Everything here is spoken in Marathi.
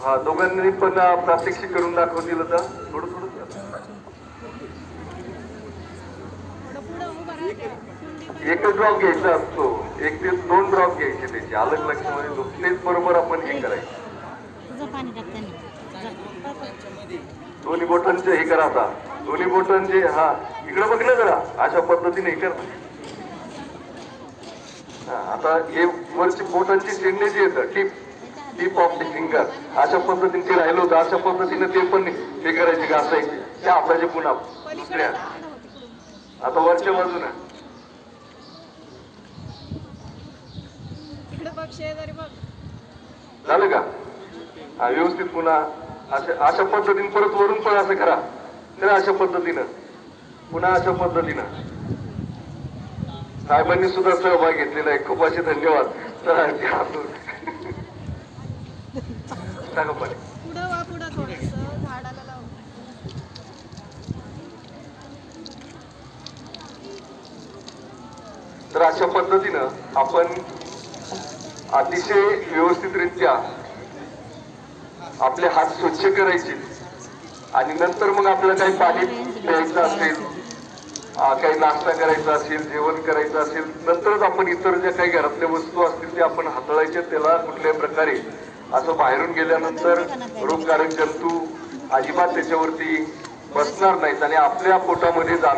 हा दोघांनी पण प्रात्यक्षिक करून दाखवतील तर थोडं थोडं एकच ड्रॉप घ्यायचा असतो, एक ते दोन ड्रॉप घ्यायचे त्याचे अलग लक्षामध्ये तेच बरोबर आपण हे करायचं. दोन्ही बोटांचे हे करा आता, दोन्ही बोटांचे हा इकडे बघलं जरा अशा पद्धतीने हे कर. आता हे वरची बोटांची शेंडे जे येतं tip tip of the finger अशा पद्धतीने ते राहिलं होतं, अशा पद्धतीने ते पण हे करायचे घासायचे त्या आपल्याचे पुन्हा दुसऱ्या. आता वरच्या बाजूने झालं का? हा व्यवस्थित पुन्हा अशा पद्धतीने परत वरून पण असं करा तर अशा पद्धतीनं पुन्हा अशा पद्धतीनं. साहेबांनी सुद्धा सहभाग घेतलेला आहे, खूप असे धन्यवाद. सांगा पण तर अशा पद्धतीनं आपण अतिशय व्यवस्थितरित्या आपले हात स्वच्छ करायचे आणि नंतर मग आपल्याला काही पाणी प्यायचं असेल, काही नाश्ता करायचा असेल, जेवण करायचं असेल, नंतरच आपण इतर ज्या काही घरातल्या वस्तू असतील ते आपण हाताळायचे. त्याला कुठल्याही प्रकारे असं बाहेरून गेल्यानंतर रोगकारक जंतू अजिबात त्याच्यावरती बसणार नाहीत आणि आपल्या पोटामध्ये जाणार